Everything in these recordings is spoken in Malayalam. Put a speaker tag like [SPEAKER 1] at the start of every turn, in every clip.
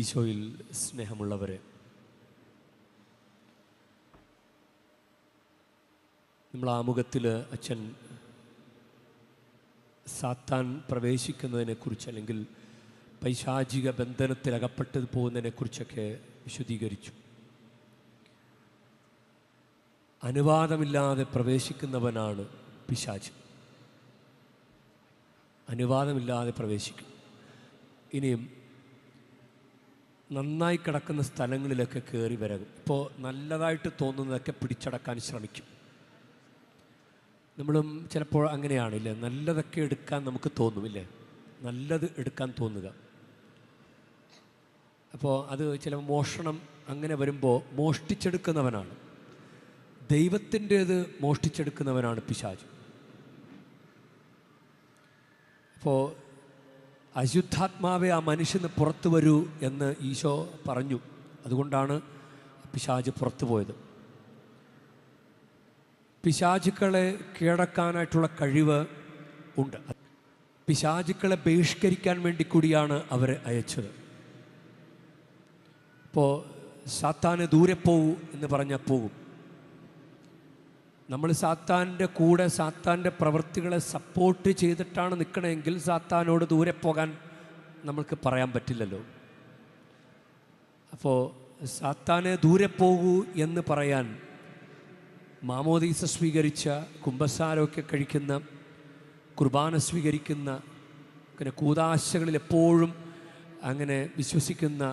[SPEAKER 1] ഈശോയിൽ സ്നേഹമുള്ളവരെ, നമ്മൾ ആമുഖത്തിൽ അച്ഛൻ സാത്താൻ പ്രവേശിക്കുന്നതിനെക്കുറിച്ച് അല്ലെങ്കിൽ പൈശാചിക ബന്ധനത്തിൽ അകപ്പെട്ടു പോകുന്നതിനെക്കുറിച്ചൊക്കെ വിശദീകരിച്ചു. അനുവാദമില്ലാതെ പ്രവേശിക്കുന്നവനാണ് പിശാച്. അനുവാദമില്ലാതെ പ്രവേശിക്കും. ഇനിയും നന്നായി കിടക്കുന്ന സ്ഥലങ്ങളിലൊക്കെ കയറി വരകും. ഇപ്പോൾ നല്ലതായിട്ട് തോന്നുന്നതൊക്കെ പിടിച്ചടക്കാൻ ശ്രമിക്കും. നമ്മളും ചിലപ്പോൾ അങ്ങനെയാണില്ലേ, നല്ലതൊക്കെ എടുക്കാൻ നമുക്ക് തോന്നുമില്ലേ, നല്ലത് എടുക്കാൻ തോന്നുക. അപ്പോൾ അത് ചില മോഷണം അങ്ങനെ വരുമ്പോൾ മോഷ്ടിച്ചെടുക്കുന്നവനാണ്, ദൈവത്തിൻ്റേത് മോഷ്ടിച്ചെടുക്കുന്നവനാണ് പിശാച്. അപ്പോൾ അശുദ്ധാത്മാവെ ആ മനുഷ്യന് പുറത്തു വരൂ എന്ന് ഈശോ പറഞ്ഞു. അതുകൊണ്ടാണ് പിശാച് പുറത്തു പോയത്. പിശാചുക്കളെ കീഴടക്കാനായിട്ടുള്ള കഴിവ് ഉണ്ട്. പിശാചുക്കളെ ബഹിഷ്കരിക്കാൻ വേണ്ടി കൂടിയാണ് അവരെ അയച്ചത്. ഇപ്പോൾ സാത്താന് ദൂരെ പോകൂ എന്ന് പറഞ്ഞാൽ പോകും. നമ്മൾ സാത്താൻ്റെ കൂടെ സാത്താൻ്റെ പ്രവൃത്തികളെ സപ്പോർട്ട് ചെയ്തിട്ടാണ് നിൽക്കണമെങ്കിൽ സാത്താനോട് ദൂരെ പോകാൻ നമ്മൾക്ക് പറയാൻ പറ്റില്ലല്ലോ. അപ്പോൾ സാത്താനെ ദൂരെ പോകൂ എന്ന് പറയാൻ മാമോദീസ സ്വീകരിച്ച, കുമ്പസാരമൊക്കെ കഴിക്കുന്ന, കുർബാന സ്വീകരിക്കുന്ന, അങ്ങനെ കൂദാശകളിൽ എപ്പോഴും അങ്ങനെ വിശ്വസിക്കുന്ന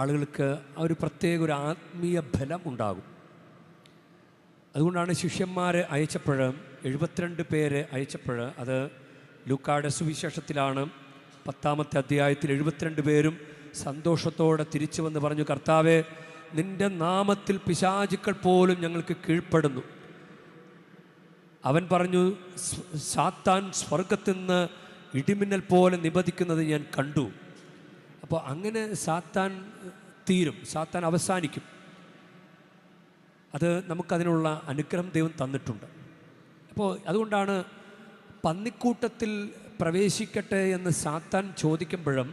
[SPEAKER 1] ആളുകൾക്ക് ഒരു പ്രത്യേക ഒരു ആത്മീയ ബലം ഉണ്ടാകും. അതുകൊണ്ടാണ് ശിഷ്യന്മാരെ അയച്ചപ്പോൾ 72 പേരെ അയച്ചപ്പോൾ, അത് ലൂക്കായുടെ സുവിശേഷത്തിലാണ് 10-ാമത്തെ അധ്യായത്തിൽ 72 പേരും സന്തോഷത്തോടെ തിരിച്ചു വന്ന് പറഞ്ഞു, കർത്താവേ, നിൻ്റെ നാമത്തിൽ പിശാചുക്കൾ പോലും ഞങ്ങൾക്ക് കീഴ്പ്പെടുന്നു. അവൻ പറഞ്ഞു, സാത്താൻ സ്വർഗത്തിൽ നിന്ന് ഇടിമിന്നൽ പോലെ നിബദിക്കുന്നത് ഞാൻ കണ്ടു. അപ്പോൾ അങ്ങനെ സാത്താൻ തീരും, സാത്താൻ അവസാനിക്കും. അത് നമുക്കതിനുള്ള അനുഗ്രഹം ദൈവം തന്നിട്ടുണ്ട്. അപ്പോൾ അതുകൊണ്ടാണ് പന്നിക്കൂട്ടത്തിൽ പ്രവേശിക്കട്ടെ എന്ന് സാത്താൻ ചോദിക്കുമ്പോഴും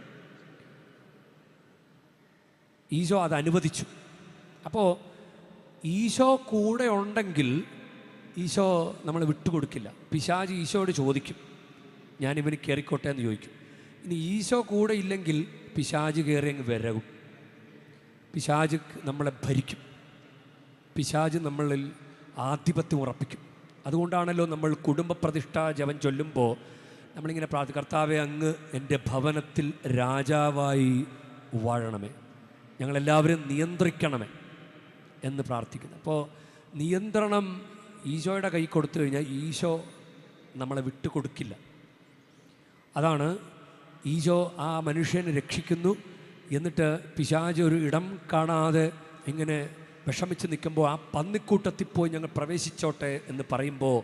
[SPEAKER 1] ഈശോ അത് അനുവദിച്ചു. അപ്പോൾ ഈശോ കൂടെ ഉണ്ടെങ്കിൽ ഈശോ നമ്മളെ വിട്ടുകൊടുക്കില്ല. പിശാച് ഈശോയോട് ചോദിക്കും, ഞാനിവന് കയറിക്കോട്ടെ എന്ന് ചോദിക്കും. ഇനി ഈശോ കൂടെ ഇല്ലെങ്കിൽ പിശാച് കയറി അങ്ങ് വിരകും. പിശാച് നമ്മളെ ഭരിക്കും. പിശാച് നമ്മളിൽ ആധിപത്യം ഉറപ്പിക്കും. അതുകൊണ്ടാണല്ലോ നമ്മൾ കുടുംബ പ്രതിഷ്ഠാ ജപം ചൊല്ലുമ്പോൾ നമ്മളിങ്ങനെ പ്രാർത്ഥിക്കും, കർത്താവെ, അങ്ങ് എൻ്റെ ഭവനത്തിൽ രാജാവായി വാഴണമേ, ഞങ്ങളെല്ലാവരും നിയന്ത്രിക്കണമേ എന്ന് പ്രാർത്ഥിക്കുന്നു. അപ്പോൾ നിയന്ത്രണം ഈശോയുടെ കൈ കൊടുത്തു കഴിഞ്ഞാൽ ഈശോ നമ്മളെ വിട്ടുകൊടുക്കില്ല. അതാണ് ഈശോ ആ മനുഷ്യനെ രക്ഷിക്കുന്നു. എന്നിട്ട് പിശാച് ഒരു ഇടം കാണാതെ ഇങ്ങനെ വിഷമിച്ച് നിൽക്കുമ്പോൾ ആ പന്നിക്കൂട്ടത്തിൽ പോയി ഞങ്ങൾ പ്രവേശിച്ചോട്ടെ എന്ന് പറയുമ്പോൾ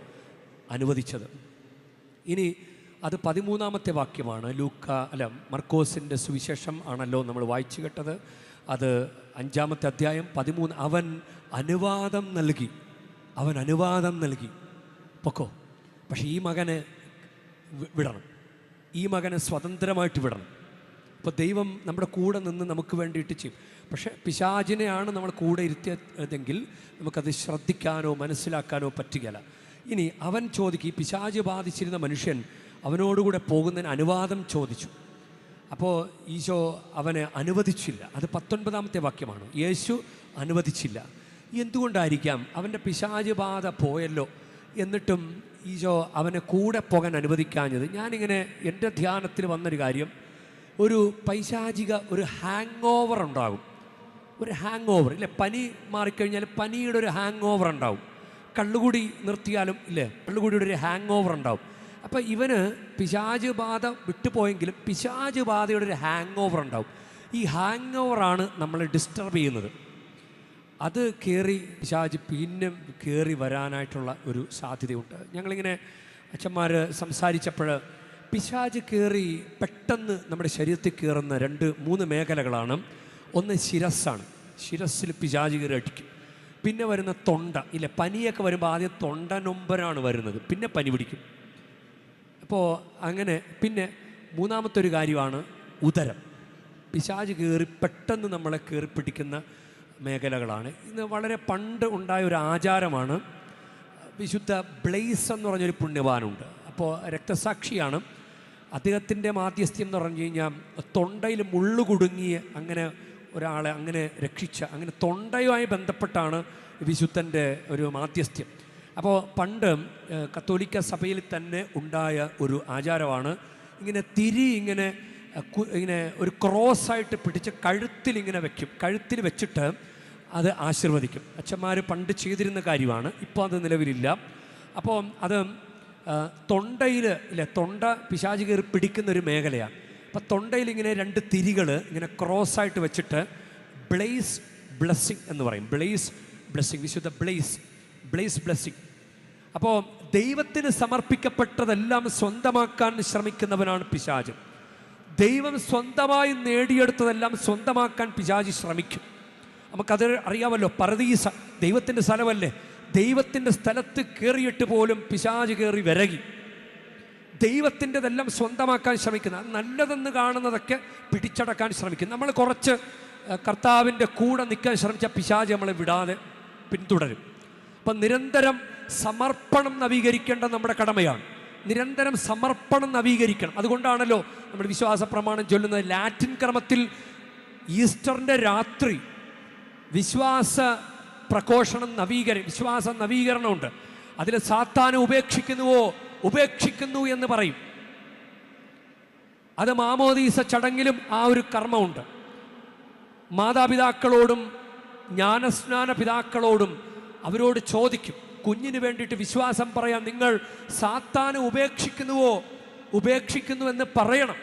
[SPEAKER 1] അനുവദിച്ചത്. ഇനി അത് 13-ാമത്തെ വാക്യമാണ്. മർക്കോസിൻ്റെ സുവിശേഷം ആണല്ലോ നമ്മൾ വായിച്ചു കേട്ടത്. അത് 5-ാമത്തെ അധ്യായം 13. അവൻ അനുവാദം നൽകി പൊക്കോ, പക്ഷേ ഈ മകനെ വിടണം, ഈ മകനെ സ്വതന്ത്രമായിട്ട് വിടണം. അപ്പോൾ ദൈവം നമ്മുടെ കൂടെ നിന്ന് നമുക്ക് വേണ്ടിയിട്ട് ചെയ്യും. പക്ഷേ പിശാചിനെയാണ് നമ്മൾ കൂടെ ഇരുത്തിയതെങ്കിൽ നമുക്കത് ശ്രദ്ധിക്കാനോ മനസ്സിലാക്കാനോ പറ്റുകയില്ല. ഇനി അവൻ ചോദിക്കും, ഈ പിശാച് ബാധിച്ചിരുന്ന മനുഷ്യൻ അവനോടുകൂടെ പോകുന്നതിന് അനുവാദം ചോദിച്ചു. അപ്പോൾ ഈശോ അവനെ അനുവദിച്ചില്ല. അത് 19-ാമത്തെ വാക്യമാണ്. യേശു അനുവദിച്ചില്ല. എന്തുകൊണ്ടായിരിക്കാം? അവൻ്റെ പിശാച് ബാധ പോയല്ലോ, എന്നിട്ടും ഈശോ അവനെ കൂടെ പോകാൻ അനുവദിക്കാഞ്ഞത്. ഞാനിങ്ങനെ എൻ്റെ ധ്യാനത്തിൽ വന്നൊരു കാര്യം, ഒരു പൈശാചിക ഒരു ഹാങ് ഓവർ ഉണ്ടാകും. ഒരു ഹാങ് ഓവർ ഇല്ലേ, പനി മാറിക്കഴിഞ്ഞാൽ പനിയുടെ ഒരു ഹാങ് ഓവർ ഉണ്ടാവും. കള്ളുകൂടി നിർത്തിയാലും ഇല്ലേ, കള്ളുകൂടിയുടെ ഒരു ഹാങ് ഓവർ ഉണ്ടാവും. അപ്പോൾ ഇവന് പിശാച് ബാധ വിട്ടുപോയെങ്കിലും പിശാച് ബാധയുടെ ഒരു ഹാങ് ഓവർ ഉണ്ടാവും. ഈ ഹാങ് ഓവറാണ് നമ്മളെ ഡിസ്റ്റർബ് ചെയ്യുന്നത്. അത് കയറി പിശാച് പിന്നെ കയറി വരാനായിട്ടുള്ള ഒരു സാധ്യതയുണ്ട്. ഞങ്ങളിങ്ങനെ അച്ഛന്മാർ സംസാരിച്ചപ്പോൾ പിശാച് കയറി പെട്ടെന്ന് നമ്മുടെ ശരീരത്തിൽ കയറുന്ന 2-3 മേഖലകളാണ്. ഒന്ന് ശിരസ്സാണ്. ശിരസ്സിൽ പിശാച് കയറി അടിക്കും. പിന്നെ വരുന്ന തൊണ്ട ഇല്ലേ, പനിയൊക്കെ വരുമ്പോൾ ആദ്യം തൊണ്ട നൊമ്പരാണ് വരുന്നത്, പിന്നെ പനി പിടിക്കും. അപ്പോൾ അങ്ങനെ പിന്നെ മൂന്നാമത്തെ ഒരു കാര്യമാണ് ഉദരം. പിശാച് കയറി പെട്ടെന്ന് നമ്മളെ കയറിപ്പിടിക്കുന്ന മേഖലകളാണ്. ഇന്ന് വളരെ പണ്ട് ഉണ്ടായ ഒരു ആചാരമാണ്. വിശുദ്ധ ബ്ലെയ്സ് എന്ന് പറഞ്ഞൊരു പുണ്യവാനുണ്ട്. അപ്പോൾ രക്തസാക്ഷിയാണ്. അദ്ദേഹത്തിൻ്റെ മാധ്യസ്ഥ്യം എന്ന് പറഞ്ഞു കഴിഞ്ഞാൽ തൊണ്ടയിൽ മുള്ളു കുടുങ്ങിയ അങ്ങനെ ഒരാളെ അങ്ങനെ രക്ഷിച്ച, അങ്ങനെ തൊണ്ടയുമായി ബന്ധപ്പെട്ടാണ് വിശുദ്ധൻ്റെ ഒരു മാധ്യസ്ഥ്യം. അപ്പോൾ പണ്ട് കത്തോലിക്ക സഭയിൽ തന്നെ ഉണ്ടായ ഒരു ആചാരമാണ്. ഇങ്ങനെ തിരി ഇങ്ങനെ ഒരു ക്രോസായിട്ട് പിടിച്ച് കഴുത്തിൽ ഇങ്ങനെ വയ്ക്കും. കഴുത്തിൽ വെച്ചിട്ട് അത് ആശീർവദിക്കും. അച്ഛന്മാർ പണ്ട് ചെയ്തിരുന്ന കാര്യമാണ്, ഇപ്പോൾ അത് നിലവിലില്ല. അപ്പോൾ അത് തൊണ്ടയിൽ ഇല്ലേ, തൊണ്ട പിശാച് കയറി പിടിക്കുന്നൊരു മേഖലയാണ്. അപ്പോൾ തൊണ്ടയിൽ ഇങ്ങനെ 2 തിരികൾ ഇങ്ങനെ ക്രോസായിട്ട് വെച്ചിട്ട് ബ്ലെയ്സ് ബ്ലെസ്സിങ് എന്ന് പറയും. ബ്ലെയ്സ് ബ്ലെസ്സിങ്, വിശുദ്ധ ബ്ലെയ്സ് ബ്ലെസ്സിങ്. അപ്പോൾ ദൈവത്തിന് സമർപ്പിക്കപ്പെട്ടതെല്ലാം സ്വന്തമാക്കാൻ ശ്രമിക്കുന്നവനാണ് പിശാച്. ദൈവം സ്വന്തമായി നേടിയെടുത്തതെല്ലാം സ്വന്തമാക്കാൻ പിശാച് ശ്രമിക്കും. നമുക്കത് അറിയാമല്ലോ. പരദീസ ദൈവത്തിൻ്റെ സ്ഥലമല്ലേ. ദൈവത്തിൻ്റെ സ്ഥലത്ത് കയറിയിട്ട് പോലും പിശാച് കയറി വിരകി ദൈവത്തിൻ്റെതെല്ലാം സ്വന്തമാക്കാൻ ശ്രമിക്കുന്ന, നല്ലതെന്ന് കാണുന്നതൊക്കെ പിടിച്ചടക്കാൻ ശ്രമിക്കും. നമ്മൾ കുറച്ച് കർത്താവിൻ്റെ കൂടെ നിൽക്കാൻ ശ്രമിച്ച പിശാച് നമ്മളെ വിടാതെ പിന്തുടരും. അപ്പം നിരന്തരം സമർപ്പണം നവീകരിക്കേണ്ട നമ്മുടെ കടമയാണ്. നിരന്തരം സമർപ്പണം നവീകരിക്കണം. അതുകൊണ്ടാണല്ലോ നമ്മൾ വിശ്വാസ പ്രമാണം ചൊല്ലുന്നത് ലാറ്റിൻ ക്രമത്തിൽ. ഈസ്റ്ററിൻ്റെ രാത്രി വിശ്വാസ പ്രഘോഷണം വിശ്വാസ നവീകരണമുണ്ട്. അതിൽ സാത്താനെ ഉപേക്ഷിക്കുന്നു എന്ന് പറയും. അത് മാമോദീസ ചടങ്ങിലും ആ ഒരു കർമ്മമുണ്ട്. മാതാപിതാക്കളോടും ജ്ഞാനസ്നാന പിതാക്കളോടും അവരോട് ചോദിക്കും, കുഞ്ഞിന് വേണ്ടിയിട്ട് വിശ്വാസം പറയാൻ നിങ്ങൾ സാത്താനെ ഉപേക്ഷിക്കുന്നുവെന്ന് പറയണം.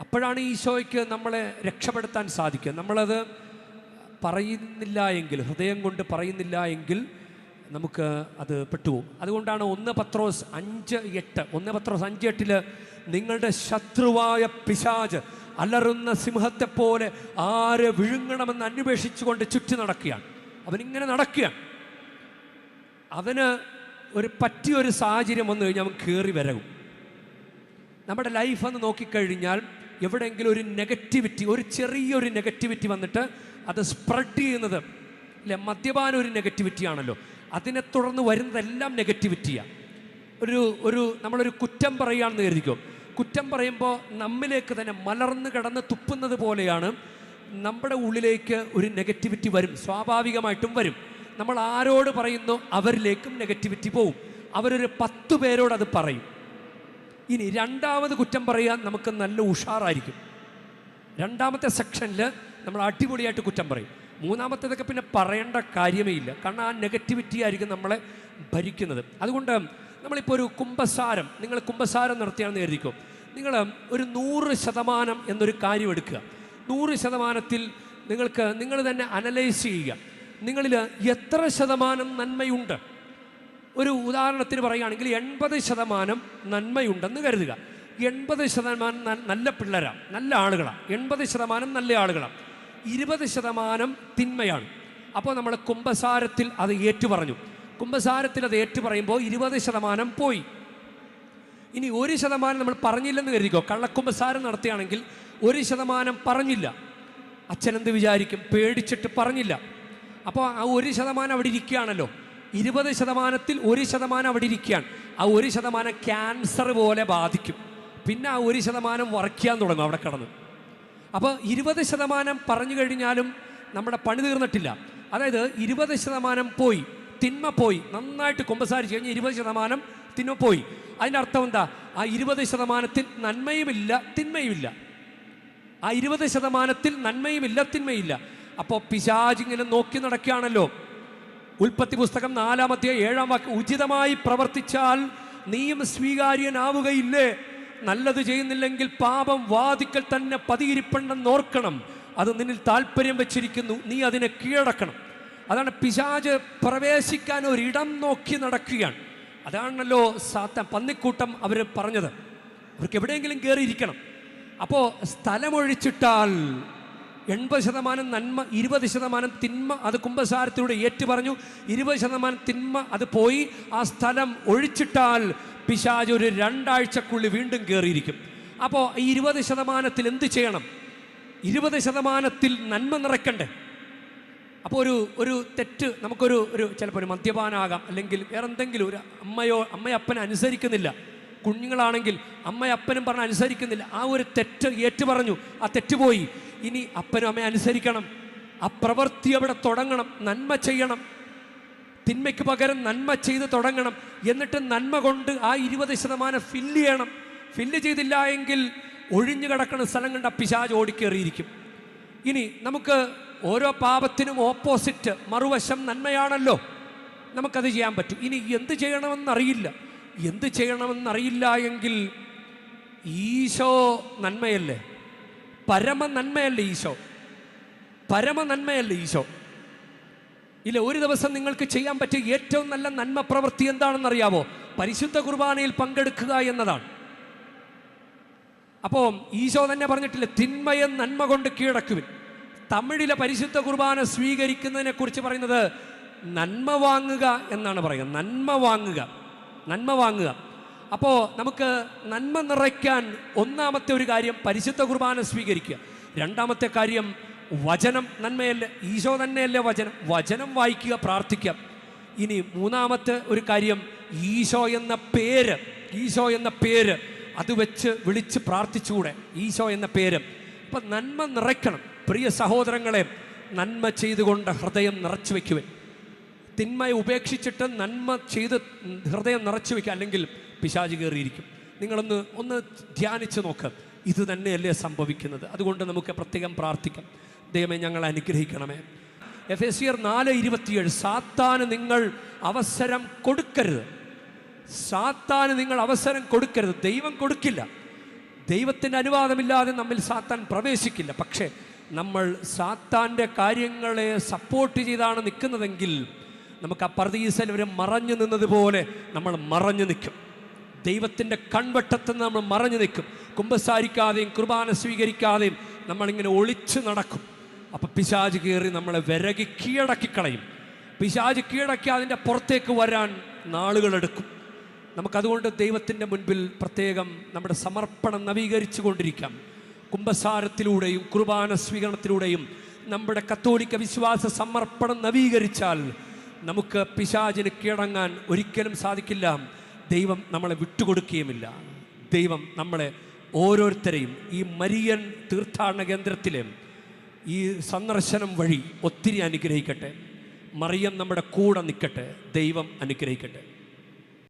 [SPEAKER 1] അപ്പോഴാണ് ഈശോയ്ക്ക് നമ്മളെ രക്ഷപ്പെടുത്താൻ സാധിക്കുക. നമ്മളത് പറയുന്നില്ല എങ്കിൽ, ഹൃദയം കൊണ്ട് പറയുന്നില്ല എങ്കിൽ നമുക്ക് അത് പെട്ടുപോകും. അതുകൊണ്ടാണ് 1 പത്രോസ് 5:8 നിങ്ങളുടെ ശത്രുവായ പിശാച് അലറുന്ന സിംഹത്തെപ്പോലെ ആരെ വിഴുങ്ങണമെന്ന് അന്വേഷിച്ചുകൊണ്ട് ചുറ്റി നടക്കുകയാണ്. അവനിങ്ങനെ നടക്കുകയാണ്. അവന് പറ്റിയൊരു സാഹചര്യം വന്നു കഴിഞ്ഞാൽ അവൻ കയറി വരവും. നമ്മുടെ ലൈഫെന്ന് നോക്കിക്കഴിഞ്ഞാൽ എവിടെയെങ്കിലും ഒരു നെഗറ്റിവിറ്റി, ചെറിയൊരു നെഗറ്റിവിറ്റി വന്നിട്ട് അത് സ്പ്രെഡ് ചെയ്യുന്നത് അല്ലേ. മദ്യപാനം ഒരു നെഗറ്റിവിറ്റിയാണല്ലോ. അതിനെ തുടർന്ന് വരുന്നതെല്ലാം നെഗറ്റിവിറ്റിയാണ്. നമ്മളൊരു കുറ്റം പറയുകയാണെന്ന് കരുതിക്കോ. കുറ്റം പറയുമ്പോൾ നമ്മിലേക്ക് തന്നെ മലർന്ന് കിടന്ന് തുപ്പുന്നത് പോലെയാണ് നമ്മുടെ ഉള്ളിലേക്ക് ഒരു നെഗറ്റിവിറ്റി വരും. സ്വാഭാവികമായിട്ടും വരും. നമ്മൾ ആരോട് പറയുന്നു അവരിലേക്കും നെഗറ്റിവിറ്റി പോവും. അവരൊരു 10 പേരോട് അത് പറയും. ഇനി രണ്ടാമത് കുറ്റം പറയാൻ നമുക്ക് നല്ല ഉഷാറായിരിക്കും. രണ്ടാമത്തെ സെക്ഷനിൽ നമ്മൾ അടിപൊളിയായിട്ട് കുറ്റം പറയും. മൂന്നാമത്തേതൊക്കെ പിന്നെ പറയേണ്ട കാര്യമേ ഇല്ല. കാരണം ആ നെഗറ്റിവിറ്റി ആയിരിക്കും നമ്മളെ ഭരിക്കുന്നത്. അതുകൊണ്ട് നമ്മളിപ്പോൾ നിങ്ങൾ കുമ്പസാരം നടത്തിയാണെന്ന് കരുതിക്കോ. ഒരു 100% എന്നൊരു കാര്യം എടുക്കുക. 100%ത്തിൽ നിങ്ങൾ തന്നെ അനലൈസ് ചെയ്യുക. നിങ്ങളിൽ എത്ര ശതമാനം നന്മയുണ്ട്. ഒരു ഉദാഹരണത്തിന് പറയുകയാണെങ്കിൽ 80% നന്മയുണ്ടെന്ന് കരുതുക. 80% നല്ല പിള്ളേരാണ്, നല്ല ആളുകളാണ്. 80% നല്ല ആളുകളാണ്. 20% തിന്മയാണ്. അപ്പോൾ നമ്മൾ കുമ്പസാരത്തിൽ അത് ഏറ്റുപറഞ്ഞു. കുമ്പസാരത്തിൽ അത് ഏറ്റുപറയുമ്പോൾ 20% പോയി. ഇനി 1% നമ്മൾ പറഞ്ഞില്ലെന്ന് കരുതിക്കോ. കള്ളക്കുമ്പസാരം നടത്തുകയാണെങ്കിൽ 1% പറഞ്ഞില്ല. അച്ഛനെന്ത് വിചാരിക്കും? പേടിച്ചിട്ട് പറഞ്ഞില്ല. അപ്പോൾ ആ 1% അവിടെ ഇരിക്കുകയാണല്ലോ. 20%ത്തിൽ 1% അവിടെ ഇരിക്കുകയാണ്. ആ 1% ക്യാൻസർ പോലെ ബാധിക്കും. പിന്നെ ആ 1% വറയ്ക്കാൻ തുടങ്ങും അവിടെ കിടന്ന്. അപ്പോൾ 20% പറഞ്ഞു കഴിഞ്ഞാലും നമ്മുടെ പണി തീർന്നിട്ടില്ല. അതായത് 20% പോയി, തിന്മ പോയി. നന്നായിട്ട് കുമ്പസാരിച്ച് കഴിഞ്ഞ് 20% തിന്മ പോയി. അതിൻ്റെ അർത്ഥം എന്താ? ആ 20%ത്തിൽ നന്മയുമില്ല തിന്മയുമില്ല. ആ 20%ത്തിൽ നന്മയുമില്ല തിന്മയില്ല. അപ്പോൾ പിശാചിങ്ങനെ നോക്കി നടക്കുകയാണല്ലോ. ഉൽപ്പത്തി പുസ്തകം 4-ാം അധ്യായം 7-ാം വാക്യം, ഉചിതമായി പ്രവർത്തിച്ചാൽ നീയും സ്വീകാര്യനാവുകയില്ലേ? നല്ലത് ചെയ്യുന്നില്ലെങ്കിൽ പാപം വാതിക്കൽ തന്നെ പതിയിരിപ്പുണ്ടെന്ന് ഓർക്കണം. അത് നിന്നിൽ താല്പര്യം വെച്ചിരിക്കുന്നു, നീ അതിനെ കീഴടക്കണം. അതാണ് പിശാച് പ്രവേശിക്കാൻ ഒരിടം നോക്കി നടക്കുകയാണ്. അതാണല്ലോ സാത്താൻ, പന്നിക്കൂട്ടം അവർ പറഞ്ഞത്. അവർക്ക് എവിടെയെങ്കിലും കയറിയിരിക്കണം. അപ്പോൾ സ്ഥലമൊഴിച്ചിട്ടാൽ 80% നന്മ, 20% തിന്മ. അത് കുമ്പസാരത്തിലൂടെ ഏറ്റുപറഞ്ഞു. 20% തിന്മ അത് പോയി. ആ സ്ഥലം ഒഴിച്ചിട്ടാൽ പിശാച് ഒരു 2 ആഴ്ചക്കുള്ളിൽ വീണ്ടും കയറിയിരിക്കും. അപ്പോൾ ഈ 20% എന്ത് ചെയ്യണം? 20% നന്മ നിറയ്ക്കണ്ടേ? അപ്പോൾ ഒരു തെറ്റ് നമുക്കൊരു ചിലപ്പോൾ ഒരു മദ്യപാനാകാം, അല്ലെങ്കിൽ വേറെ എന്തെങ്കിലും, ഒരു അമ്മയപ്പനെ അനുസരിക്കുന്നില്ല, കുഞ്ഞുങ്ങളാണെങ്കിൽ അമ്മയപ്പനും പറഞ്ഞ് അനുസരിക്കുന്നില്ല, ആ ഒരു തെറ്റ് ഏറ്റു പറഞ്ഞു, ആ തെറ്റ് പോയി. ഇനി അപ്പനും അമ്മയെ അനുസരിക്കണം, ആ പ്രവൃത്തി അവിടെ തുടങ്ങണം, നന്മ ചെയ്യണം, തിന്മയ്ക്ക് പകരം നന്മ ചെയ്ത് തുടങ്ങണം. എന്നിട്ട് നന്മ കൊണ്ട് ആ 20% ഫില്ല് ചെയ്യണം. ഫില്ല് ചെയ്തില്ല എങ്കിൽ ഒഴിഞ്ഞു കിടക്കുന്ന സ്ഥലം കണ്ട പിശാച് ഓടിക്കേറിയിരിക്കും. ഇനി നമുക്ക് ഓരോ പാപത്തിനും ഓപ്പോസിറ്റ് മറുവശം നന്മയാണല്ലോ, നമുക്കത് ചെയ്യാൻ പറ്റും. ഇനി എന്ത് ചെയ്യണമെന്നറിയില്ല എങ്കിൽ ഈശോ നന്മയല്ലേ, പരമ നന്മയല്ലേ ഈശോ. ഇല്ല, ഒരു ദിവസം നിങ്ങൾക്ക് ചെയ്യാൻ പറ്റിയ ഏറ്റവും നല്ല നന്മ പ്രവൃത്തി എന്താണെന്നറിയാവോ? പരിശുദ്ധ കുർബാനയിൽ പങ്കെടുക്കുക എന്നതാണ്. അപ്പോൾ ഈശോ തന്നെ പറഞ്ഞിട്ടില്ല, തിന്മയെ നന്മ കൊണ്ട് കീഴടക്കുവിൻ. തമിഴിലെ പരിശുദ്ധ കുർബാന സ്വീകരിക്കുന്നതിനെ കുറിച്ച് പറയുന്നത് നന്മ വാങ്ങുക എന്നാണ് പറയുക. നന്മ വാങ്ങുക. അപ്പോൾ നമുക്ക് നന്മ നിറയ്ക്കാൻ ഒന്നാമത്തെ ഒരു കാര്യം പരിശുദ്ധ കുർബാന സ്വീകരിക്കുക. രണ്ടാമത്തെ കാര്യം വചനം നന്മയല്ലേ, ഈശോ തന്നെയല്ലേ വചനം വായിക്കുക, പ്രാർത്ഥിക്കുക. ഇനി മൂന്നാമത്തെ ഒരു കാര്യം ഈശോ എന്ന പേര് അത് വെച്ച് വിളിച്ച് പ്രാർത്ഥിച്ചുകൂടെ? ഈശോ എന്ന പേര്. അപ്പം നന്മ നിറയ്ക്കണം. പ്രിയ സഹോദരങ്ങളെ, നന്മ ചെയ്തുകൊണ്ട് ഹൃദയം നിറച്ചു വയ്ക്കുവൻ. തിന്മയെ ഉപേക്ഷിച്ചിട്ട് നന്മ ചെയ്ത് ഹൃദയം നിറച്ചു വയ്ക്കുക, അല്ലെങ്കിൽ പിശാച് കയറിയിരിക്കും. നിങ്ങളൊന്ന് ധ്യാനിച്ച് നോക്ക്, ഇത് തന്നെയല്ലേ സംഭവിക്കുന്നത്? അതുകൊണ്ട് നമുക്ക് പ്രത്യേകം പ്രാർത്ഥിക്കാം. ദൈവമേ, ഞങ്ങളെ അനുഗ്രഹിക്കണമേ. എഫെസ്യർ 4:27, സാത്താന് നിങ്ങൾ അവസരം കൊടുക്കരുത്. ദൈവം കൊടുക്കില്ല. ദൈവത്തിൻ്റെ അനുവാദമില്ലാതെ നമ്മിൽ സാത്താൻ പ്രവേശിക്കില്ല. പക്ഷേ നമ്മൾ സാത്താൻ്റെ കാര്യങ്ങളെ സപ്പോർട്ട് ചെയ്താണ് നിൽക്കുന്നതെങ്കിൽ നമുക്ക് ആ പർദീസയിൽ ഇവർ മറഞ്ഞു നിന്നതുപോലെ നമ്മൾ മറഞ്ഞു നിൽക്കും. ദൈവത്തിൻ്റെ കൺവെട്ടത്തിൽ നമ്മൾ മറഞ്ഞു നിൽക്കും. കുമ്പസാരിക്കാതെയും കുർബാന സ്വീകരിക്കാതെയും നമ്മളിങ്ങനെ ഒളിച്ചു നടക്കും. അപ്പം പിശാച് കയറി നമ്മളെ വിരകി കീഴടക്കിക്കളയും. പിശാച് കീഴടക്കി അതിൻ്റെ പുറത്തേക്ക് വരാൻ നാളുകളെടുക്കും. നമുക്കതുകൊണ്ട് ദൈവത്തിൻ്റെ മുൻപിൽ പ്രത്യേകം നമ്മുടെ സമർപ്പണം നവീകരിച്ചു കൊണ്ടിരിക്കാം. കുമ്പസാരത്തിലൂടെയും കുർബാന സ്വീകരണത്തിലൂടെയും നമ്മുടെ കത്തോലിക്ക വിശ്വാസ സമർപ്പണം നവീകരിച്ചാൽ നമുക്ക് പിശാചിന് കീഴടങ്ങാൻ ഒരിക്കലും സാധിക്കില്ല. ദൈവം നമ്മളെ വിട്ടുകൊടുക്കുകയുമില്ല. ദൈവം നമ്മളെ ഓരോരുത്തരെയും ഈ മരിയൻ തീർത്ഥാടന കേന്ദ്രത്തിലെ ഈ സന്ദർശനം വഴി ഒത്തിരി അനുഗ്രഹിക്കട്ടെ. മറിയം നമ്മുടെ കൂടെ നിൽക്കട്ടെ. ദൈവം അനുഗ്രഹിക്കട്ടെ.